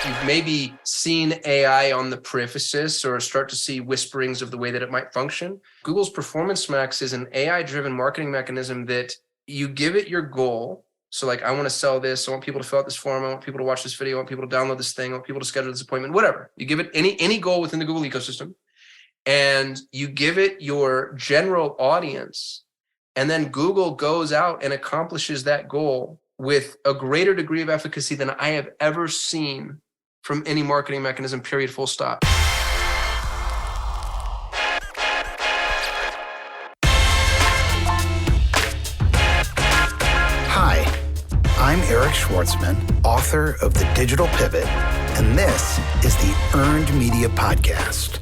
You've maybe seen AI on the periphesis or start to see whisperings of the way that it might function. Google's Performance Max is an AI-driven marketing mechanism that you give it your goal. So like, I want to sell this. I want people to fill out this form. I want people to watch this video. I want people to download this thing. I want people to schedule this appointment, whatever. You give it any goal within the Google ecosystem, and you give it your general audience. And then Google goes out and accomplishes that goal with a greater degree of efficacy than I have ever seen from any marketing mechanism, period, full stop. Hi, I'm Eric Schwartzman, author of The Digital Pivot, and this is the Earned Media Podcast.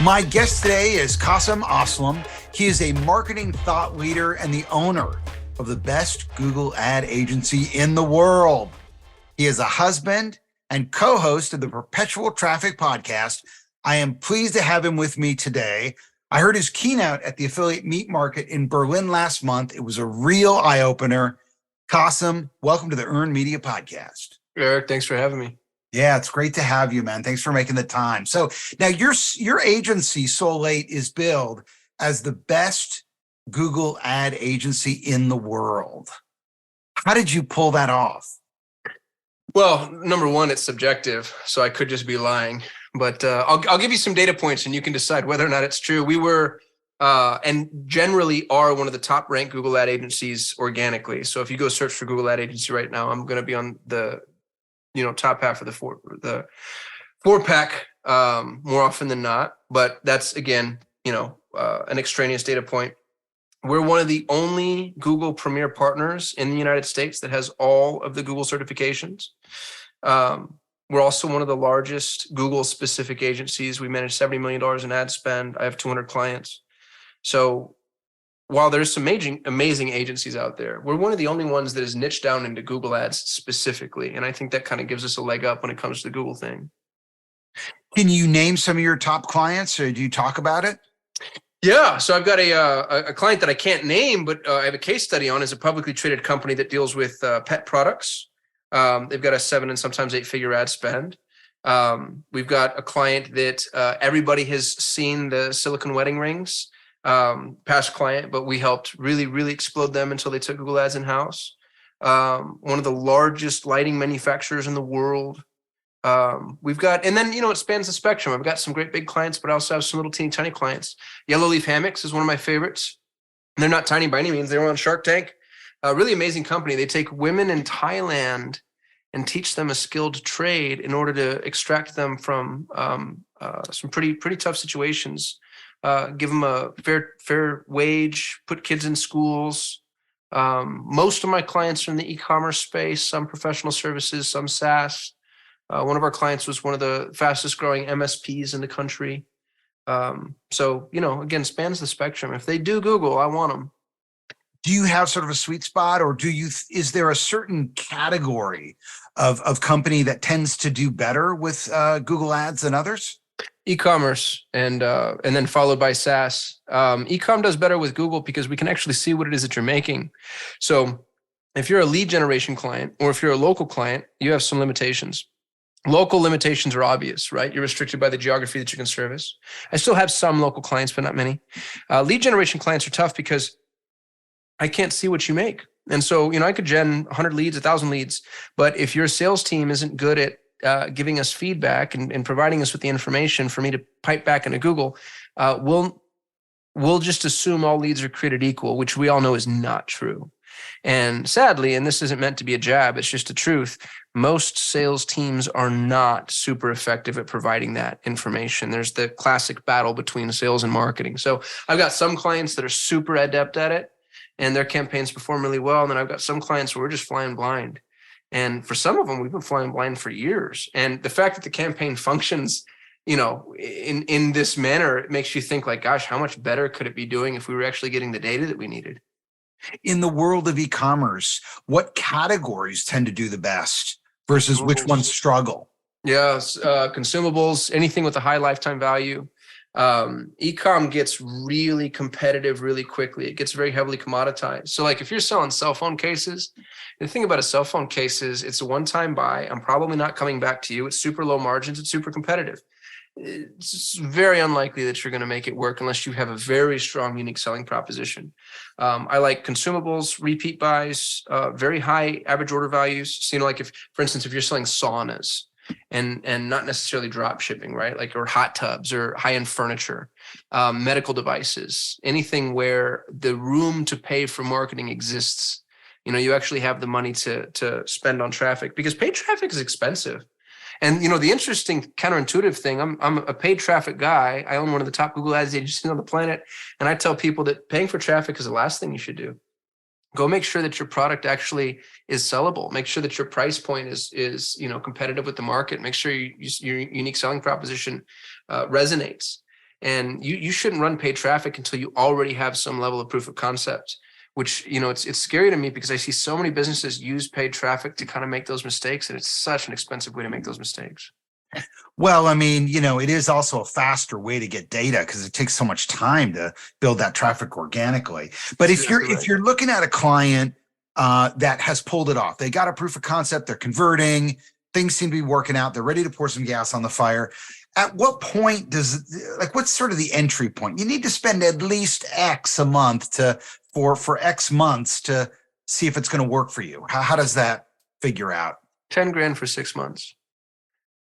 My guest today is Kasim Aslam. He is a marketing thought leader and the owner of the best Google ad agency in the world. He is a husband and co-host of the Perpetual Traffic podcast. I am pleased to have him with me today. I heard his keynote at the Affiliate Meet Market in Berlin last month. It was a real eye-opener. Kasim, welcome to the Earned Media Podcast. Eric, thanks for having me. Yeah, it's great to have you, man. Thanks for making the time. So now your agency, Solate, is billed as the best Google ad agency in the world. How did you pull that off? Well, number one, it's subjective, so I could just be lying. But I'll give you some data points, and you can decide whether or not it's true. We were and generally are one of the top ranked Google ad agencies organically. So if you go search for Google ad agency right now, I'm going to be on the top half of the four pack more often than not. But that's, again, an extraneous data point. We're one of the only Google Premier partners in the United States that has all of the Google certifications. We're also one of the largest Google specific agencies. We manage $70 million in ad spend. I have 200 clients. So while there's some amazing agencies out there, we're one of the only ones that is niched down into Google ads specifically. And I think that kind of gives us a leg up when it comes to the Google thing. Can you name some of your top clients, or do you talk about it? Yeah, so I've got a client that I can't name, but I have a case study on. Is a publicly traded company that deals with pet products. They've got a 7 and sometimes 8-figure ad spend. We've got a client that everybody has seen, the silicone wedding rings. Past client, but we helped really, really explode them until they took Google Ads in-house. One of the largest lighting manufacturers in the world. We've got, and then, it spans the spectrum. I've got some great big clients, but I also have some little teeny tiny clients. Yellow Leaf Hammocks is one of my favorites. They're not tiny by any means. They were on Shark Tank. A really amazing company. They take women in Thailand and teach them a skilled trade in order to extract them from some pretty tough situations. Give them a fair wage, put kids in schools. Most of my clients are in the e-commerce space, some professional services, some SaaS. One of our clients was one of the fastest growing MSPs in the country. So, again, spans the spectrum. If they do Google, I want them. Do you have sort of a sweet spot, or is there a certain category of company that tends to do better with Google Ads than others? E-commerce and then followed by SaaS. E-com does better with Google because we can actually see what it is that you're making. So if you're a lead generation client, or if you're a local client, you have some limitations. Local limitations are obvious, right? You're restricted by the geography that you can service. I still have some local clients, but not many. Lead generation clients are tough because I can't see what you make. And so, I could gen 100 leads, 1,000 leads, but if your sales team isn't good at giving us feedback and providing us with the information for me to pipe back into Google, we'll just assume all leads are created equal, which we all know is not true. And sadly, and this isn't meant to be a jab, it's just the truth, most sales teams are not super effective at providing that information. There's the classic battle between sales and marketing. So I've got some clients that are super adept at it, and their campaigns perform really well. And then I've got some clients where we're just flying blind. And for some of them, we've been flying blind for years. And the fact that the campaign functions, in this manner, it makes you think like, gosh, how much better could it be doing if we were actually getting the data that we needed? In the world of e-commerce, what categories tend to do the best versus which ones struggle? Yeah, consumables, anything with a high lifetime value. E-com gets really competitive really quickly. It gets very heavily commoditized. So like if you're selling cell phone cases, the thing about a cell phone case is it's a one-time buy. I'm probably not coming back to you. It's super low margins. It's super competitive. It's very unlikely that you're going to make it work unless you have a very strong, unique selling proposition. I like consumables, repeat buys, very high average order values. So, like if, for instance, if you're selling saunas, and not necessarily drop shipping, right? Like, or hot tubs or high-end furniture, medical devices, anything where the room to pay for marketing exists. You actually have the money to spend on traffic, because paid traffic is expensive. And the interesting counterintuitive thing, I'm a paid traffic guy. I own one of the top Google Ads agencies on the planet, and I tell people that paying for traffic is the last thing you should do. Go make sure that your product actually is sellable. Make sure that your price point is competitive with the market. Make sure your unique selling proposition resonates. And you shouldn't run paid traffic until you already have some level of proof of concept, which, it's scary to me, because I see so many businesses use paid traffic to kind of make those mistakes. And it's such an expensive way to make those mistakes. Well, I mean, it is also a faster way to get data, because it takes so much time to build that traffic organically. But if you're looking at a client that has pulled it off, they got a proof of concept, they're converting, things seem to be working out, they're ready to pour some gas on the fire. At what point what's sort of the entry point? You need to spend at least X a month for X months to see if it's going to work for you. How does that figure out? 10 grand for 6 months.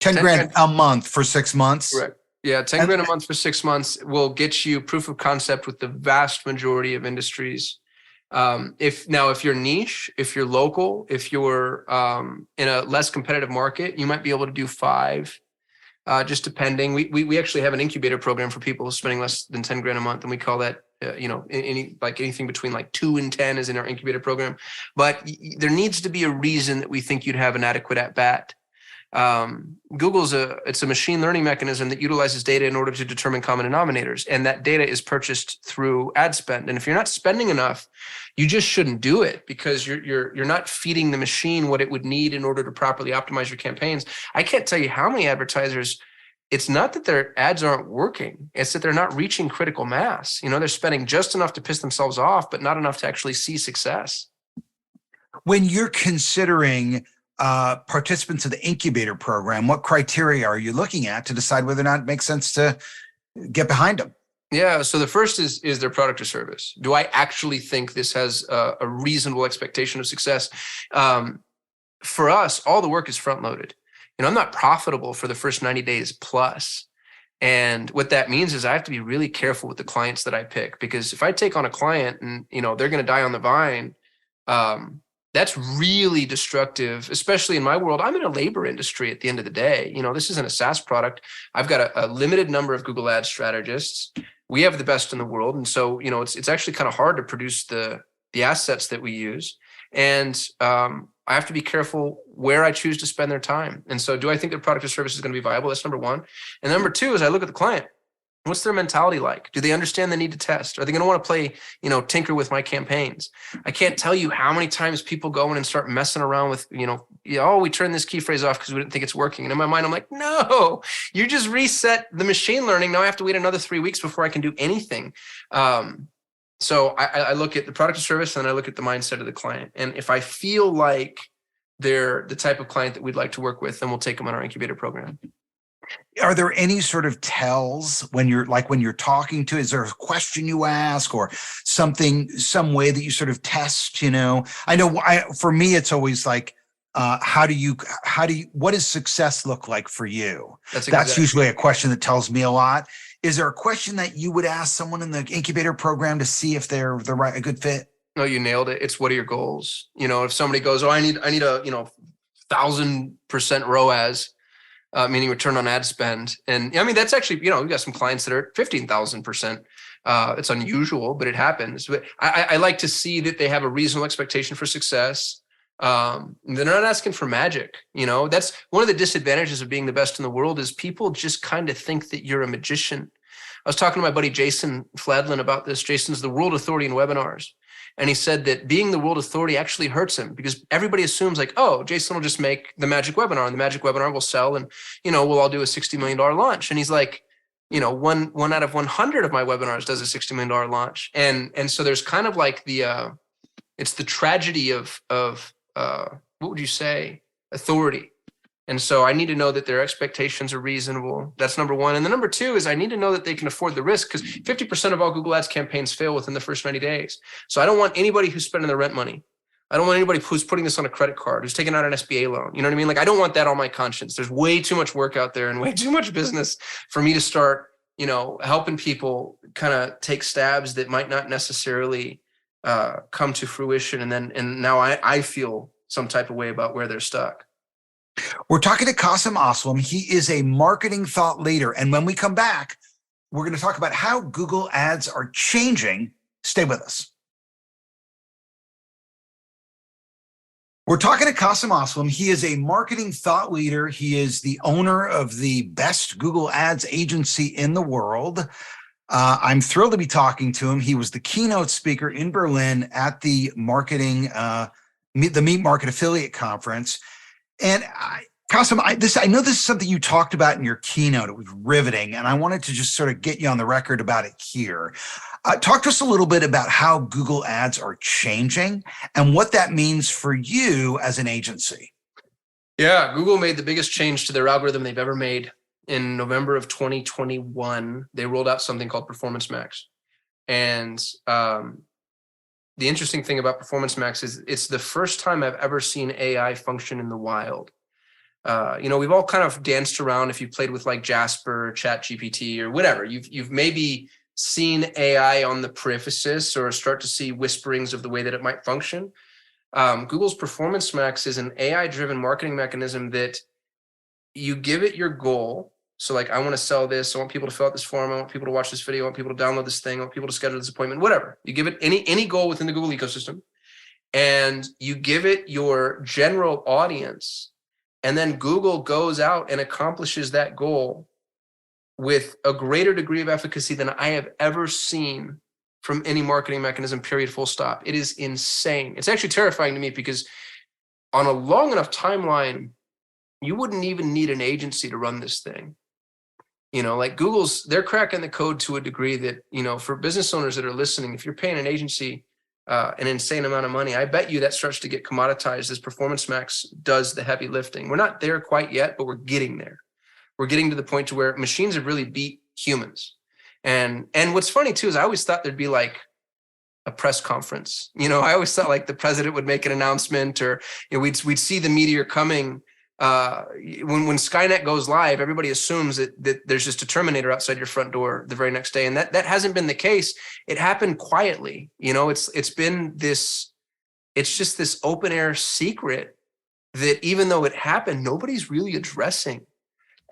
10 grand a month for 6 months? Correct. Yeah, 10 grand a month for 6 months will get you proof of concept with the vast majority of industries. If you're niche, if you're local, if you're in a less competitive market, you might be able to do 5, just depending. We actually have an incubator program for people spending less than 10 grand a month, and we call that anything between like 2 and 10 is in our incubator program. But there needs to be a reason that we think you'd have an adequate at bat. Google's it's a machine learning mechanism that utilizes data in order to determine common denominators, and that data is purchased through ad spend. And if you're not spending enough, you just shouldn't do it, because you're not feeding the machine what it would need in order to properly optimize your campaigns. I can't tell you how many advertisers, it's not that their ads aren't working, it's that they're not reaching critical mass. They're spending just enough to piss themselves off, but not enough to actually see success. When you're considering participants of the incubator program, what criteria are you looking at to decide whether or not it makes sense to get behind them? Yeah. So the first is their product or service. Do I actually think this has a reasonable expectation of success? For us, all the work is front loaded. I'm not profitable for the first 90 days plus. And what that means is I have to be really careful with the clients that I pick, because if I take on a client and, they're going to die on the vine, that's really destructive, especially in my world. I'm in a labor industry at the end of the day. This isn't a SaaS product. I've got a limited number of Google Ads strategists. We have the best in the world. And so, it's actually kind of hard to produce the assets that we use. And I have to be careful where I choose to spend their time. And so, do I think their product or service is going to be viable? That's number one. And number two is I look at the client. What's their mentality like? Do they understand the need to test? Are they going to want to play, tinker with my campaigns? I can't tell you how many times people go in and start messing around with, we turned this key phrase off because we didn't think it's working. And in my mind, I'm like, no, you just reset the machine learning. Now I have to wait another 3 weeks before I can do anything. So I look at the product or service, and then I look at the mindset of the client. And if I feel like they're the type of client that we'd like to work with, then we'll take them on our incubator program. Are there any sort of tells when you're talking to, is there a question you ask or some way that you sort of test, I know for me, it's always like, what does success look like for you? That's usually a question that tells me a lot. Is there a question that you would ask someone in the incubator program to see if they're a good fit? No, you nailed it. It's, what are your goals? If somebody goes, I need a, 1,000% ROAS, meaning return on ad spend. And that's actually, we've got some clients that are at 15,000%. It's unusual, but it happens. But I like to see that they have a reasonable expectation for success. They're not asking for magic. That's one of the disadvantages of being the best in the world, is people just kind of think that you're a magician. I was talking to my buddy Jason Fladlin about this. Jason's the world authority in webinars. And he said that being the world authority actually hurts him, because everybody assumes like, oh, Jason will just make the magic webinar, and the magic webinar will sell, and, we'll all do a $60 million launch. And he's like, one out of 100 of my webinars does a $60 million launch. And so there's kind of like it's the tragedy of what would you say, authority. And so I need to know that their expectations are reasonable. That's number one. And the number two is I need to know that they can afford the risk, because 50% of all Google Ads campaigns fail within the first 90 days. So I don't want anybody who's spending their rent money. I don't want anybody who's putting this on a credit card, who's taking out an SBA loan. You know what I mean? Like, I don't want that on my conscience. There's way too much work out there and way too much business for me to start, helping people kind of take stabs that might not necessarily come to fruition. And now I feel some type of way about where they're stuck. We're talking to Kasim Aslam. He is a marketing thought leader. And when we come back, we're going to talk about how Google Ads are changing. Stay with us. We're talking to Kasim Aslam. He is a marketing thought leader. He is the owner of the best Google Ads agency in the world. I'm thrilled to be talking to him. He was the keynote speaker in Berlin at the the Meet Market Affiliate Conference. And Kasim, I know this is something you talked about in your keynote. It was riveting, and I wanted to just sort of get you on the record about it here. Talk to us a little bit about how Google Ads are changing and what that means for you as an agency. Yeah, Google made the biggest change to their algorithm they've ever made. In November of 2021, they rolled out something called Performance Max. And the interesting thing about Performance Max is it's the first time I've ever seen AI function in the wild. We've all kind of danced around. If you've played with like Jasper, or ChatGPT, or whatever, you've maybe seen AI on the peripherasis or start to see whisperings of the way that it might function. Google's Performance Max is an AI-driven marketing mechanism that you give it your goal. So like, I want to sell this. I want people to fill out this form. I want people to watch this video. I want people to download this thing. I want people to schedule this appointment, whatever. You give it any goal within the Google ecosystem, and you give it your general audience. And then Google goes out and accomplishes that goal with a greater degree of efficacy than I have ever seen from any marketing mechanism, period, full stop. It is insane. It's actually terrifying to me, because on a long enough timeline, you wouldn't even need an agency to run this thing. Like they're cracking the code to a degree that, for business owners that are listening, if you're paying an agency an insane amount of money, I bet you that starts to get commoditized as Performance Max does the heavy lifting. We're not there quite yet, but we're getting there. We're getting to the point to where machines have really beat humans. And what's funny too, is I always thought there'd be like a press conference. I always thought like the president would make an announcement, or we'd see the meteor coming. When Skynet goes live, everybody assumes that there's just a Terminator outside your front door the very next day, and that hasn't been the case. It happened quietly. It's been this. It's just this open air secret that, even though it happened, nobody's really addressing.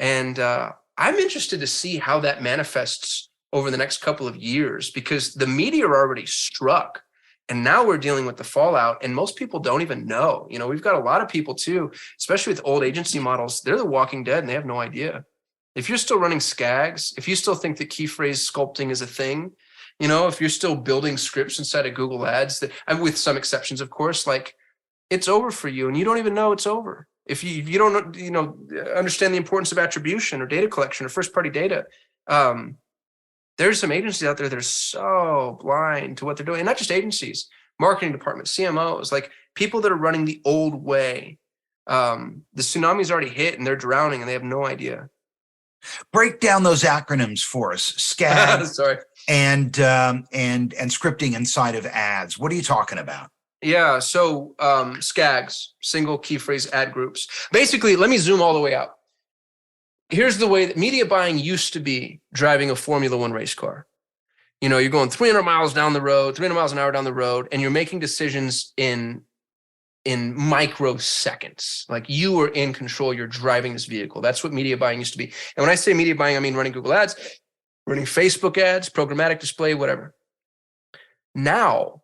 And I'm interested to see how that manifests over the next couple of years, because the meteor already struck. And now we're dealing with the fallout, and most people don't even know. We've got a lot of people too, especially with old agency models. They're the walking dead and they have no idea. If you're still running SCAGs, if you still think that key phrase sculpting is a thing, if you're still building scripts inside of Google Ads, and with some exceptions, of course, like, it's over for you, and you don't even know it's over. If you don't, understand the importance of attribution or data collection or first-party data, there's some agencies out there that are so blind to what they're doing, and not just agencies, marketing departments, CMOs, like people that are running the old way. The tsunami's already hit and they're drowning and they have no idea. Break down those acronyms for us. SCAG Sorry. and scripting inside of ads. What are you talking about? Yeah, so SCAGs, single key phrase ad groups. Basically, let me zoom all the way out. Here's the way that media buying used to be driving a Formula One race car. You're going 300 miles down the road, 300 miles an hour down the road, and you're making decisions in microseconds. Like, you are in control. You're driving this vehicle. That's what media buying used to be. And when I say media buying, I mean running Google Ads, running Facebook ads, programmatic display, whatever. Now,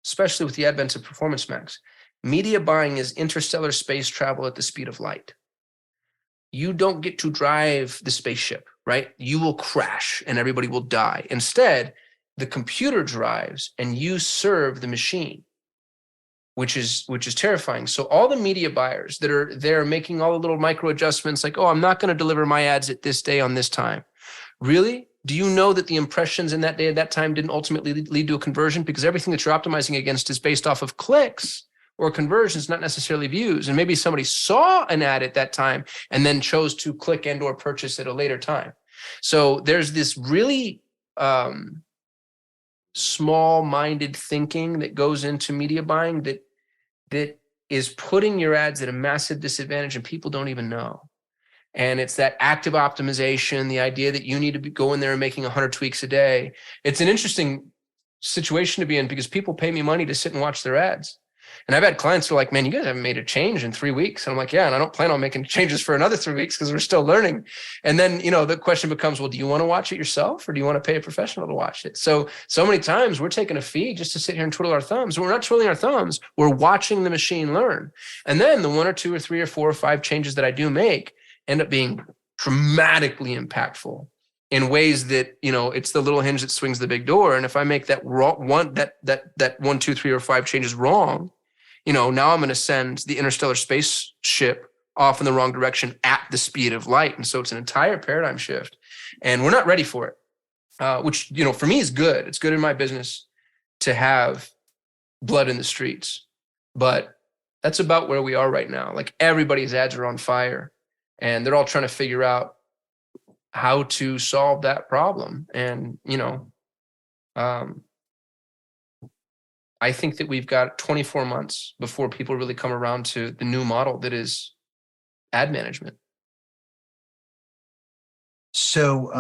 especially with the advent of Performance Max, media buying is interstellar space travel at the speed of light. You don't get to drive the spaceship, right? You will crash and everybody will die. Instead, the computer drives and you serve the machine, which is terrifying. So all the media buyers that are there making all the little micro adjustments, like, oh, I'm not going to deliver my ads at this day on this time. Really? Do you know that the impressions in that day at that time didn't ultimately lead to a conversion? Because everything that you're optimizing against is based off of clicks or conversions, not necessarily views. And maybe somebody saw an ad at that time and then chose to click and or purchase at a later time. So there's this really small-minded thinking that goes into media buying that is putting your ads at a massive disadvantage, and people don't even know. And it's that active optimization, the idea that you need to go in there and making 100 tweaks a day. It's an interesting situation to be in because people pay me money to sit and watch their ads. And I've had clients who are like, man, you guys haven't made a change in 3 weeks. And I'm like, yeah, and I don't plan on making changes for another 3 weeks because we're still learning. And then, the question becomes, well, do you want to watch it yourself or do you want to pay a professional to watch it? So many times we're taking a fee just to sit here and twiddle our thumbs. We're not twiddling our thumbs. We're watching the machine learn. And then the 1 or 2 or 3 or 4 or 5 changes that I do make end up being dramatically impactful in ways that, it's the little hinge that swings the big door. And if I make that wrong, that 1, 2, 3, or 5 changes wrong, now I'm going to send the interstellar spaceship off in the wrong direction at the speed of light. And so it's an entire paradigm shift and we're not ready for it, which, for me is good. It's good in my business to have blood in the streets, but that's about where we are right now. Like everybody's ads are on fire and they're all trying to figure out how to solve that problem. And, I think that we've got 24 months before people really come around to the new model that is ad management. So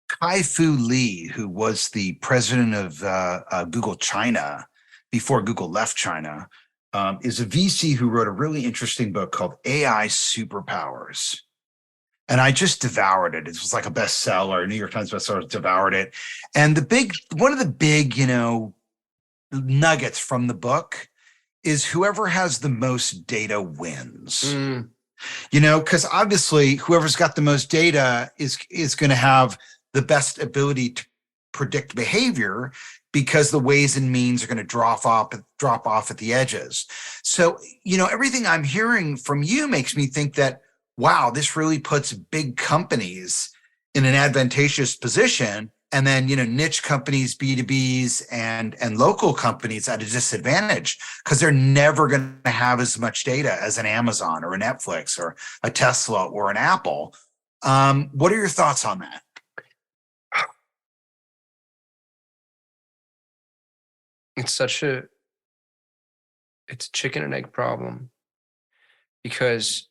Kai-Fu Lee, who was the president of Google China before Google left China, is a VC who wrote a really interesting book called AI Superpowers. And I just devoured it. It was like a bestseller, New York Times bestseller, devoured it. And one of the big, nuggets from the book is whoever has the most data wins. Because obviously whoever's got the most data is going to have the best ability to predict behavior because the ways and means are going to drop off at the edges. So, everything I'm hearing from you makes me think that, wow, this really puts big companies in an advantageous position. And then, niche companies, B2Bs and local companies at a disadvantage because they're never going to have as much data as an Amazon or a Netflix or a Tesla or an Apple. What are your thoughts on that? It's a chicken and egg problem because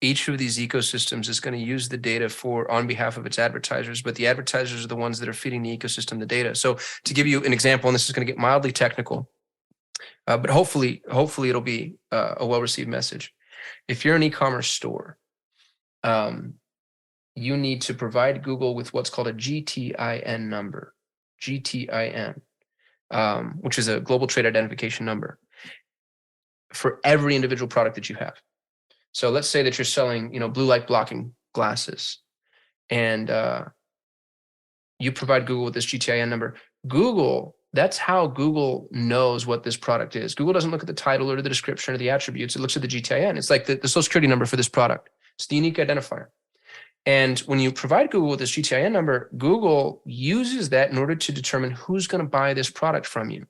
each of these ecosystems is going to use the data on behalf of its advertisers, but the advertisers are the ones that are feeding the ecosystem the data. So to give you an example, and this is going to get mildly technical, but hopefully it'll be a well-received message. If you're an e-commerce store, you need to provide Google with what's called a GTIN number, GTIN, which is a global trade identification number for every individual product that you have. So let's say that you're selling, blue light blocking glasses and you provide Google with this GTIN number. That's how Google knows what this product is. Google doesn't look at the title or the description or the attributes. It looks at the GTIN. It's like the social security number for this product. It's the unique identifier. And when you provide Google with this GTIN number, Google uses that in order to determine who's going to buy this product from you.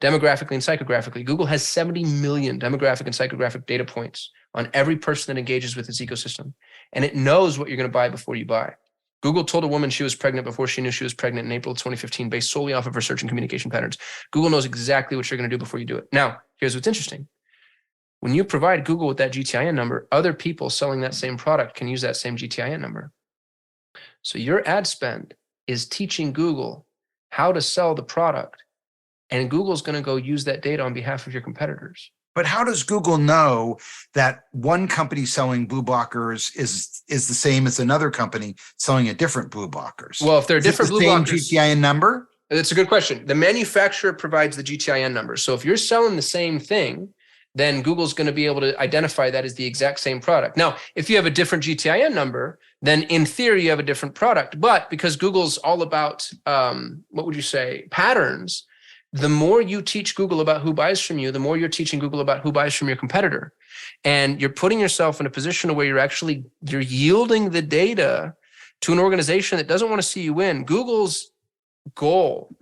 Demographically and psychographically, Google has 70 million demographic and psychographic data points on every person that engages with its ecosystem. And it knows what you're going to buy before you buy. Google told a woman she was pregnant before she knew she was pregnant in April of 2015 based solely off of her search and communication patterns. Google knows exactly what you're going to do before you do it. Now, here's what's interesting. When you provide Google with that GTIN number, other people selling that same product can use that same GTIN number. So your ad spend is teaching Google how to sell the product. And Google's going to go use that data on behalf of your competitors. But how does Google know that one company selling blue blockers is the same as another company selling a different blue blockers? Well, if they're different blue blockers, same GTIN number? That's a good question. The manufacturer provides the GTIN number. So if you're selling the same thing, then Google's going to be able to identify that as the exact same product. Now, if you have a different GTIN number, then in theory you have a different product. But because Google's all about, patterns, the more you teach Google about who buys from you, the more you're teaching Google about who buys from your competitor. And you're putting yourself in a position where you're yielding the data to an organization that doesn't want to see you win. Google's goal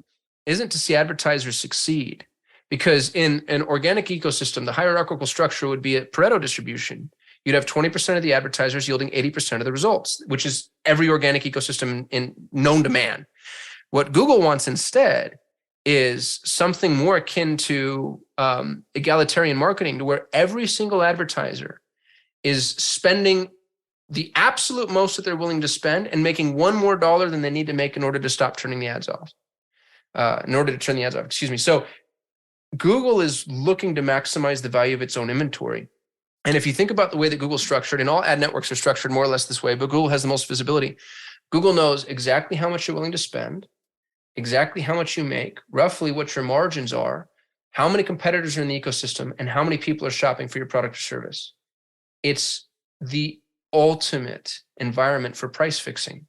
isn't to see advertisers succeed, because in an organic ecosystem, the hierarchical structure would be a Pareto distribution. You'd have 20% of the advertisers yielding 80% of the results, which is every organic ecosystem in known to man. What Google wants instead is something more akin to egalitarian marketing, to where every single advertiser is spending the absolute most that they're willing to spend and making one more dollar than they need to make in order to stop turning the ads off. So Google is looking to maximize the value of its own inventory. And if you think about the way that Google's structured, and all ad networks are structured more or less this way, but Google has the most visibility. Google knows exactly how much you're willing to spend, exactly how much you make, roughly what your margins are, how many competitors are in the ecosystem, and how many people are shopping for your product or service. It's the ultimate environment for price fixing.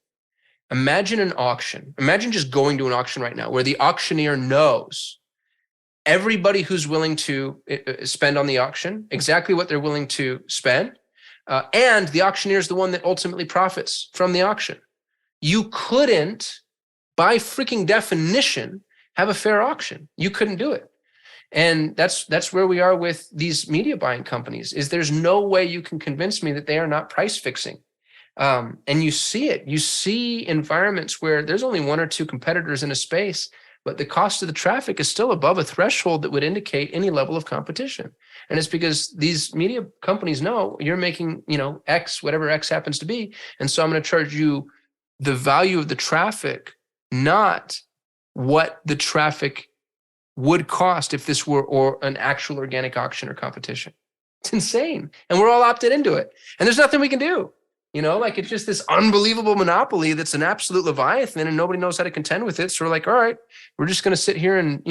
Imagine an auction. Imagine just going to an auction right now where the auctioneer knows everybody who's willing to spend on the auction, exactly what they're willing to spend, and the auctioneer is the one that ultimately profits from the auction. You couldn't, by freaking definition, have a fair auction. You couldn't do it. And that's where we are with these media buying companies, is there's no way you can convince me that they are not price fixing. And you see it. You see environments where there's only one or two competitors in a space, but the cost of the traffic is still above a threshold that would indicate any level of competition. And it's because these media companies know you're making, X, whatever X happens to be. And so I'm going to charge you the value of the traffic, not what the traffic would cost if this were an actual organic auction or competition. It's insane. And we're all opted into it. And there's nothing we can do. It's just this unbelievable monopoly that's an absolute leviathan, and nobody knows how to contend with it. So we're like, all right, we're just going to sit here and,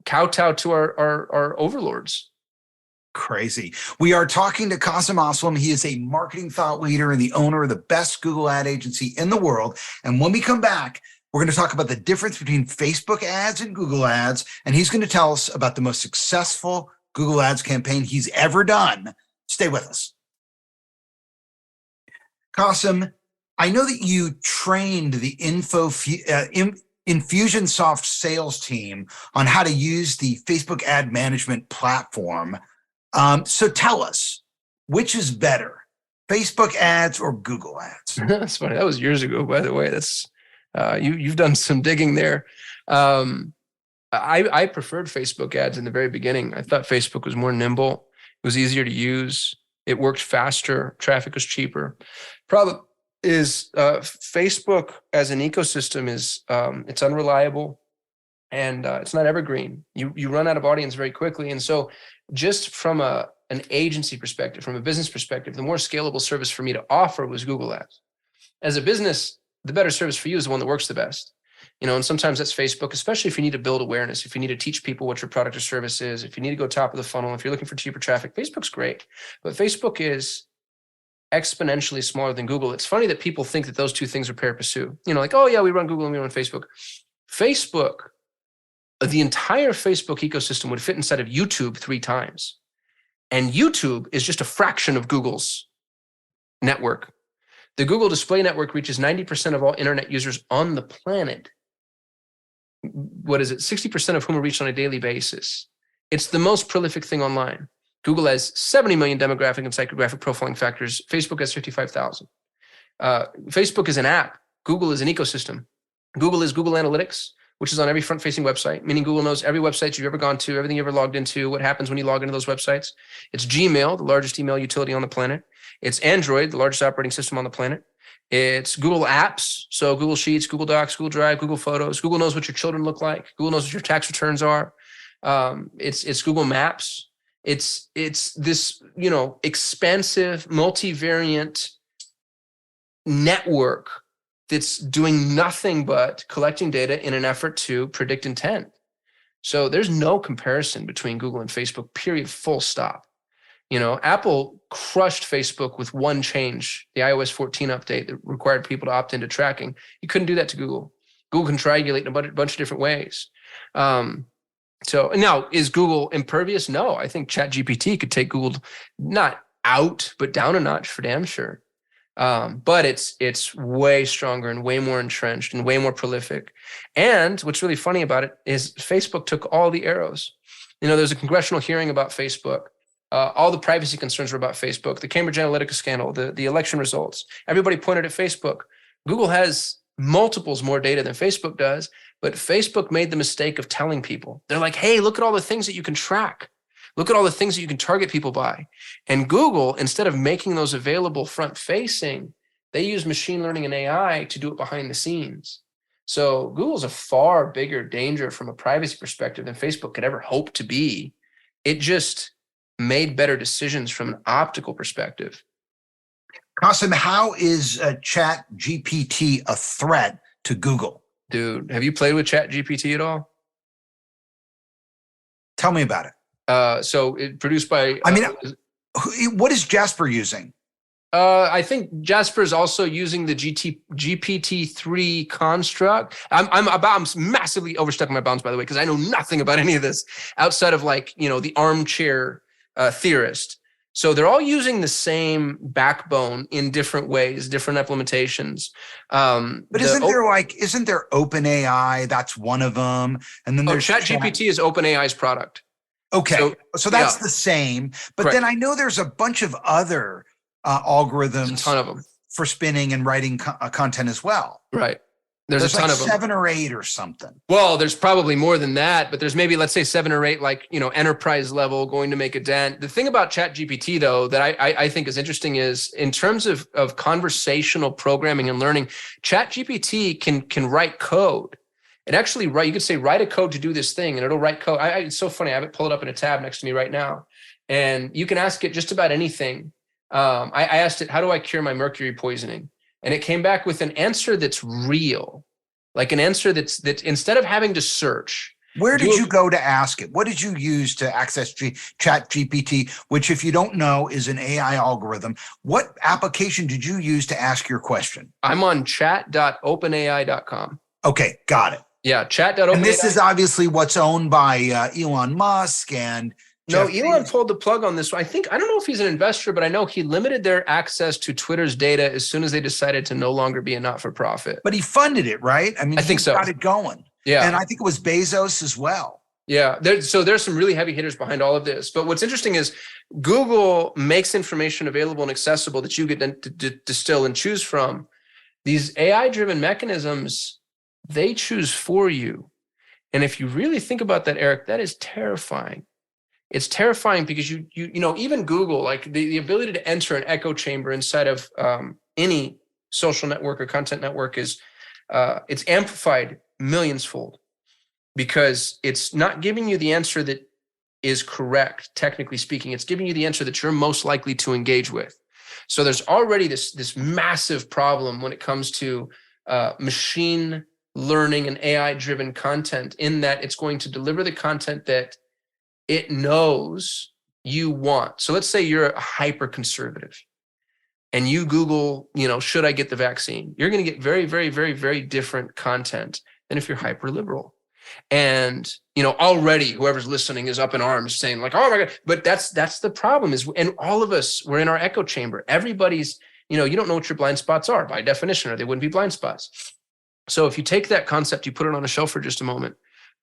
kowtow to our overlords. Crazy. We are talking to Kasim Aslam. He is a marketing thought leader and the owner of the best Google ad agency in the world. And when we come back, we're going to talk about the difference between Facebook ads and Google ads. And he's going to tell us about the most successful Google ads campaign he's ever done. Stay with us. Kasim, I know that you trained the Infusionsoft sales team on how to use the Facebook ad management platform. So tell us, which is better, Facebook ads or Google ads? That's funny. That was years ago, by the way. That's you've done some digging there. I preferred Facebook ads in the very beginning. I thought Facebook was more nimble. It was easier to use. It worked faster. Traffic was cheaper. Problem is Facebook as an ecosystem is it's unreliable, and it's not evergreen. You run out of audience very quickly. And so just from an agency perspective, from a business perspective, the more scalable service for me to offer was Google Ads. As a business, the better service for you is the one that works the best. And sometimes that's Facebook, especially if you need to build awareness, if you need to teach people what your product or service is, if you need to go top of the funnel, if you're looking for cheaper traffic, Facebook's great. But Facebook is exponentially smaller than Google. It's funny that people think that those two things are pari passu. Like, oh yeah, we run Google and we run Facebook. Facebook, the entire Facebook ecosystem would fit inside of YouTube 3 times. And YouTube is just a fraction of Google's network. The Google Display Network reaches 90% of all internet users on the planet. 60% of whom are reached on a daily basis. It's the most prolific thing online. Google has 70 million demographic and psychographic profiling factors. Facebook has 55,000. Facebook is an app. Google is an ecosystem. Google is Google Analytics, which is on every front-facing website, meaning Google knows every website you've ever gone to, everything you ever logged into, what happens when you log into those websites. It's Gmail, the largest email utility on the planet. It's Android, the largest operating system on the planet. It's Google Apps, so Google Sheets, Google Docs, Google Drive, Google Photos. Google knows what your children look like. Google knows what your tax returns are. It's Google Maps. It's this, expansive multivariant network that's doing nothing but collecting data in an effort to predict intent. So there's no comparison between Google and Facebook, period, full stop. Apple crushed Facebook with one change, the iOS 14 update that required people to opt into tracking. You couldn't do that to Google. Google can triangulate in a bunch of different ways. So now, is Google impervious? No, I think ChatGPT could take Google not out, but down a notch for damn sure. But it's way stronger and way more entrenched and way more prolific. And what's really funny about it is Facebook took all the arrows. There's a congressional hearing about Facebook. All the privacy concerns were about Facebook, the Cambridge Analytica scandal, the election results. Everybody pointed at Facebook. Google has multiples more data than Facebook does, but Facebook made the mistake of telling people. They're like, hey, look at all the things that you can track. Look at all the things that you can target people by. And Google, instead of making those available front facing, they use machine learning and AI to do it behind the scenes. So Google's a far bigger danger from a privacy perspective than Facebook could ever hope to be. It just made better decisions from an optical perspective. Kasim, how is Chat GPT a threat to Google? Dude, have you played with Chat GPT at all? Tell me about it. So it produced by. What is Jasper using? I think Jasper is also using the GPT-3 construct. I'm massively overstepping my bounds, by the way, because I know nothing about any of this outside of the armchair theorist. So they're all using the same backbone in different ways, different implementations. But isn't there OpenAI? That's one of them. And then there's ChatGPT is OpenAI's product. Okay. So that's the same. But Correct. Then I know there's a bunch of other algorithms. There's a ton of them. For spinning and writing content as well. Right. There's a ton of them. 7 or 8 or something. Well, there's probably more than that, but there's maybe, let's say 7 or 8, enterprise level going to make a dent. The thing about ChatGPT, though, that I think is interesting is in terms of conversational programming and learning, ChatGPT can write code. It actually you could say, write a code to do this thing, and it'll write code. It's so funny. I have it pulled up in a tab next to me right now. And you can ask it just about anything. I asked it, how do I cure my mercury poisoning? And it came back with an answer that's real, like an answer that instead of having to search. Where did you go to ask it? What did you use to access ChatGPT, which, if you don't know, is an AI algorithm? What application did you use to ask your question? I'm on chat.openai.com. Okay, got it. Yeah, chat.openai. And this is obviously what's owned by Elon Musk and No, Elon pulled the plug on this. I don't know if he's an investor, but I know he limited their access to Twitter's data as soon as they decided to no longer be a not-for-profit. But he funded it, right? I mean, I think so. Got it going. Yeah. And I think it was Bezos as well. Yeah. So there's some really heavy hitters behind all of this. But what's interesting is Google makes information available and accessible that you get to distill and choose from. These AI-driven mechanisms, they choose for you. And if you really think about that, Eric, that is terrifying. It's terrifying because you even Google, like the ability to enter an echo chamber inside of any social network or content network is it's amplified millionsfold because it's not giving you the answer that is correct, technically speaking. It's giving you the answer that you're most likely to engage with. So there's already this massive problem when it comes to machine learning and AI-driven content, in that it's going to deliver the content that it knows you want. So let's say you're a hyper conservative and you Google, should I get the vaccine? You're going to get very, very, very, very different content than if you're hyper liberal. And, already whoever's listening is up in arms saying like, oh my God, but that's the problem and all of us, we're in our echo chamber. Everybody's, you don't know what your blind spots are by definition, or they wouldn't be blind spots. So if you take that concept, you put it on a shelf for just a moment,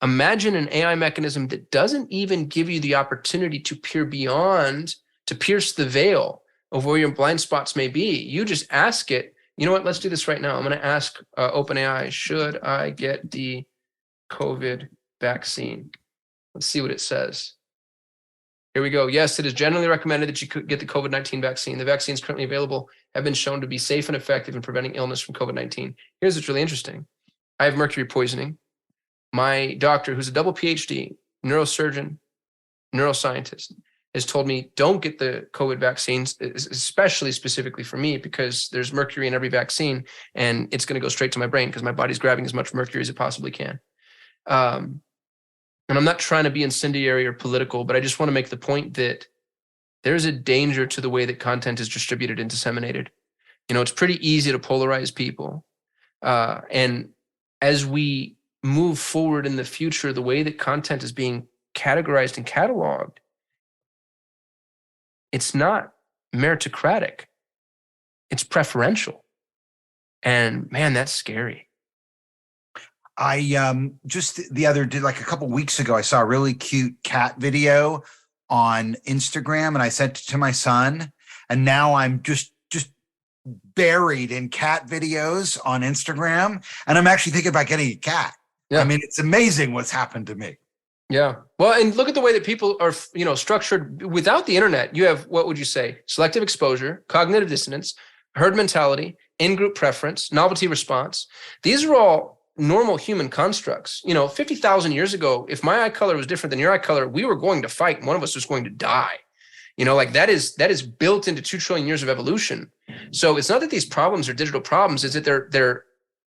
imagine an AI mechanism that doesn't even give you the opportunity to peer beyond, to pierce the veil of where your blind spots may be. You just ask it, you know what, let's do this right now. I'm going to ask OpenAI, should I get the COVID vaccine? Let's see what it says. Here we go. Yes, it is generally recommended that you could get the COVID-19 vaccine. The vaccines currently available have been shown to be safe and effective in preventing illness from COVID-19. Here's what's really interesting. I have mercury poisoning. My doctor, who's a double PhD, neurosurgeon, neuroscientist, has told me don't get the COVID vaccines, especially specifically for me, because there's mercury in every vaccine and it's going to go straight to my brain because my body's grabbing as much mercury as it possibly can. And I'm not trying to be incendiary or political, but I just want to make the point that there's a danger to the way that content is distributed and disseminated. It's pretty easy to polarize people. And as we move forward in the future, the way that content is being categorized and cataloged, it's not meritocratic. It's preferential. And man, that's scary. I just the other did like a couple weeks ago, I saw a really cute cat video on Instagram and I sent it to my son. And now I'm just buried in cat videos on Instagram. And I'm actually thinking about getting a cat. Yeah. I mean, it's amazing what's happened to me. Yeah. Well, and look at the way that people are, structured without the internet. You have, what would you say? Selective exposure, cognitive dissonance, herd mentality, in-group preference, novelty response. These are all normal human constructs. 50,000 years ago, if my eye color was different than your eye color, we were going to fight and one of us was going to die. Like that is built into 2 trillion years of evolution. So it's not that these problems are digital problems, it's that they're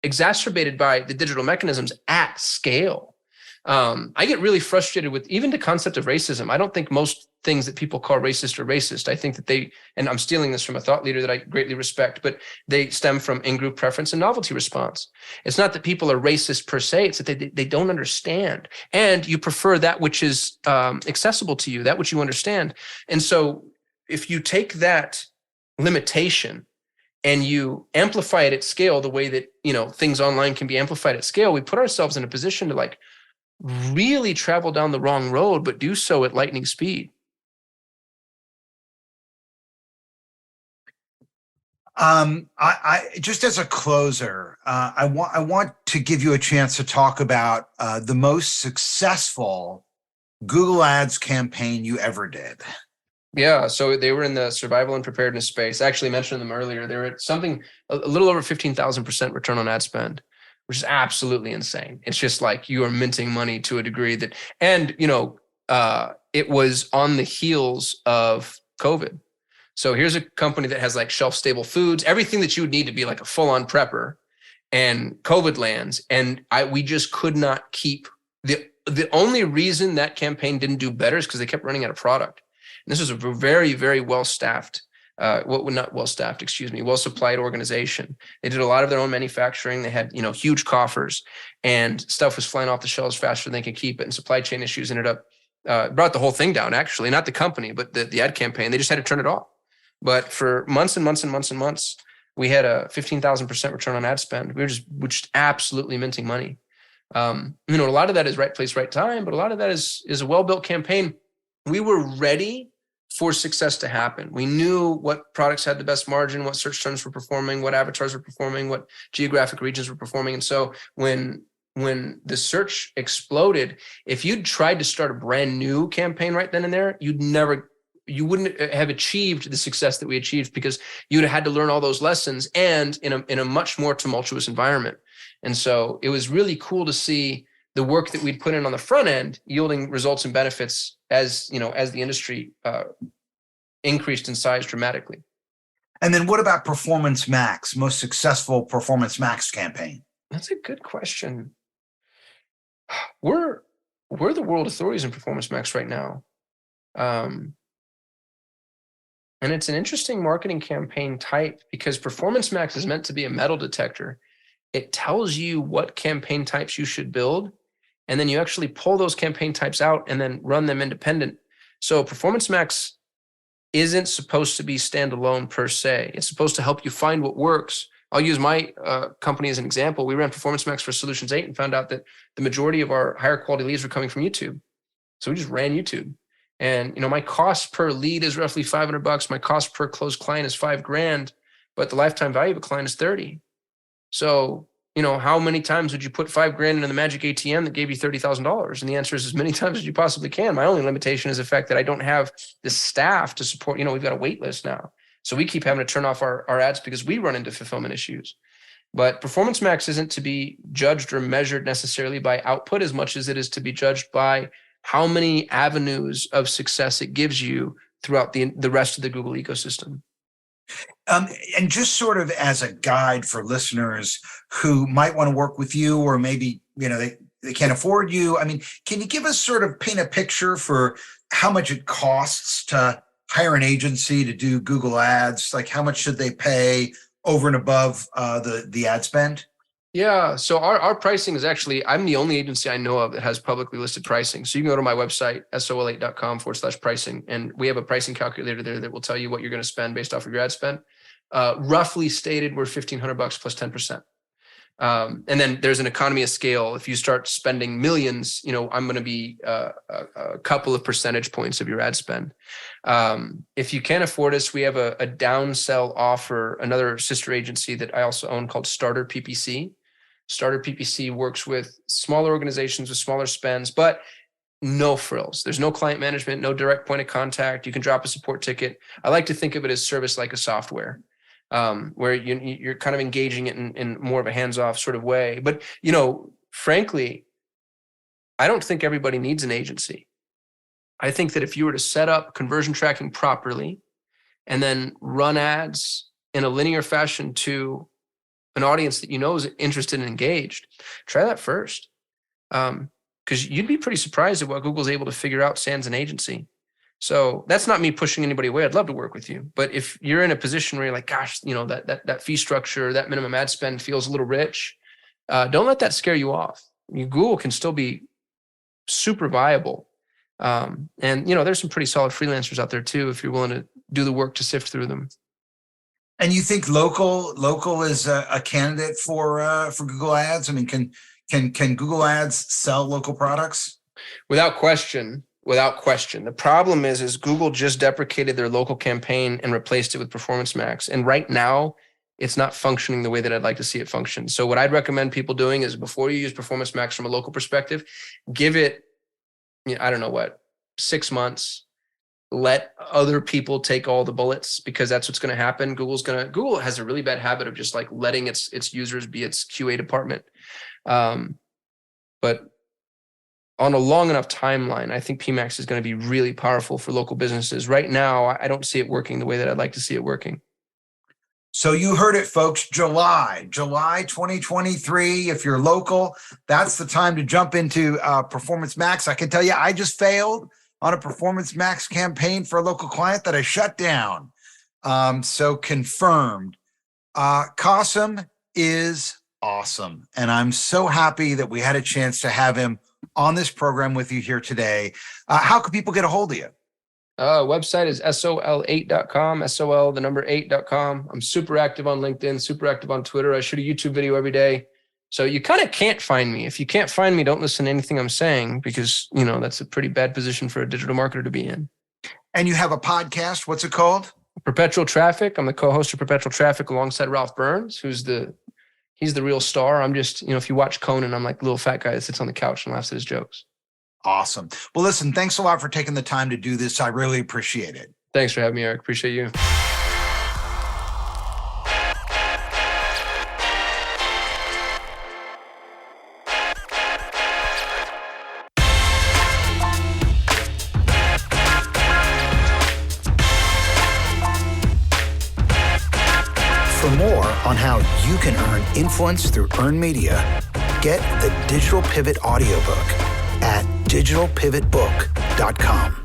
exacerbated by the digital mechanisms at scale. I get really frustrated with even the concept of racism. I don't think most things that people call racist are racist. I think that and I'm stealing this from a thought leader that I greatly respect, but they stem from in-group preference and novelty response. It's not that people are racist per se. It's that they don't understand. And you prefer that which is accessible to you, that which you understand. And so if you take that limitation and you amplify it at scale, the way that, things online can be amplified at scale, we put ourselves in a position to really travel down the wrong road, but do so at lightning speed. I just as a closer, I want to give you a chance to talk about the most successful Google Ads campaign you ever did. Yeah, so they were in the survival and preparedness space. I actually mentioned them earlier. They were at something a little over 15,000% return on ad spend, which is absolutely insane. It's just like you are minting money to a degree that, and it was on the heels of COVID. So here's a company that has shelf stable foods, everything that you would need to be like a full on prepper, and COVID lands, and we just could not keep the only reason that campaign didn't do better is because they kept running out of product. And this was a very, very well-staffed, well-supplied organization. They did a lot of their own manufacturing. They had, huge coffers, and stuff was flying off the shelves faster than they could keep it. And supply chain issues ended up brought the whole thing down. Actually, not the company, but the ad campaign. They just had to turn it off. But for months and months and months and months, we had a 15,000% return on ad spend. We were just absolutely minting money. A lot of that is right place, right time, but a lot of that is a well-built campaign. We were ready for success to happen. We knew what products had the best margin, what search terms were performing, what avatars were performing, what geographic regions were performing. And so when the search exploded, if you'd tried to start a brand new campaign right then and there, you wouldn't have achieved the success that we achieved, because you'd have had to learn all those lessons and in a much more tumultuous environment. And so it was really cool to see the work that we'd put in on the front end yielding results and benefits as the industry increased in size dramatically. And then what about Performance Max, most successful Performance Max campaign? That's a good question. We're the world authorities in Performance Max right now. And it's an interesting marketing campaign type, because Performance Max is meant to be a metal detector. It tells you what campaign types you should build, and then you actually pull those campaign types out and then run them independent. So Performance Max isn't supposed to be standalone per se. It's supposed to help you find what works. I'll use my company as an example. We ran Performance Max for Solutions 8 and found out that the majority of our higher quality leads were coming from YouTube. So we just ran YouTube. And my cost per lead is roughly $500. My cost per closed client is $5,000, but the lifetime value of a client is 30. So, how many times would you put $5,000 into the magic ATM that gave you $30,000? And the answer is as many times as you possibly can. My only limitation is the fact that I don't have the staff to support. We've got a wait list now. So we keep having to turn off our ads because we run into fulfillment issues. But Performance Max isn't to be judged or measured necessarily by output as much as it is to be judged by how many avenues of success it gives you throughout the rest of the Google ecosystem. And just sort of as a guide for listeners who might want to work with you, or maybe, they can't afford you. I mean, can you give us sort of paint a picture for how much it costs to hire an agency to do Google Ads? Like, how much should they pay over and above the ad spend? Yeah. So our pricing is actually, I'm the only agency I know of that has publicly listed pricing. So you can go to my website, sol8.com/pricing. And we have a pricing calculator there that will tell you what you're going to spend based off of your ad spend. Roughly stated, we're $1,500 plus 10%. And then there's an economy of scale. If you start spending millions, I'm going to be a couple of percentage points of your ad spend. If you can't afford us, we have a downsell offer, another sister agency that I also own called Starter PPC. Starter PPC works with smaller organizations with smaller spends, but no frills. There's no client management, no direct point of contact. You can drop a support ticket. I like to think of it as service like a software. Where you're kind of engaging it in more of a hands-off sort of way. But, frankly, I don't think everybody needs an agency. I think that if you were to set up conversion tracking properly and then run ads in a linear fashion to an audience that is interested and engaged, try that first. Because you'd be pretty surprised at what Google's able to figure out sans an agency. So that's not me pushing anybody away. I'd love to work with you. But if you're in a position where you're like, gosh, that fee structure, that minimum ad spend feels a little rich, don't let that scare you off. Google can still be super viable. And there's some pretty solid freelancers out there too, if you're willing to do the work to sift through them. And you think local is a candidate for Google Ads? I mean, can Google Ads sell local products? Without question. The problem is Google just deprecated their local campaign and replaced it with Performance Max. And right now, it's not functioning the way that I'd like to see it function. So what I'd recommend people doing is before you use Performance Max from a local perspective, give it, 6 months. Let other people take all the bullets, because that's what's going to happen. Google has a really bad habit of just like letting its users be its QA department. But on a long enough timeline, I think PMax is going to be really powerful for local businesses. Right now, I don't see it working the way that I'd like to see it working. So you heard it, folks. July 2023. If you're local, that's the time to jump into Performance Max. I can tell you, I just failed on a Performance Max campaign for a local client that I shut down. So confirmed. Kasim is awesome. And I'm so happy that we had a chance to have him on this program with you here today. How can people get a hold of you? Website is sol8.com, SOL, the number 8.com. I'm super active on LinkedIn, super active on Twitter. I shoot a YouTube video every day. So you kind of can't find me. If you can't find me, don't listen to anything I'm saying, because, that's a pretty bad position for a digital marketer to be in. And you have a podcast. What's it called? Perpetual Traffic. I'm the co-host of Perpetual Traffic alongside Ralph Burns, he's the real star. I'm just, if you watch Conan, I'm like the little fat guy that sits on the couch and laughs at his jokes. Awesome. Well, listen, thanks a lot for taking the time to do this. I really appreciate it. Thanks for having me, Eric. Appreciate you. For more on how you can earn influence through earned media, get the Digital Pivot audiobook at digitalpivotbook.com.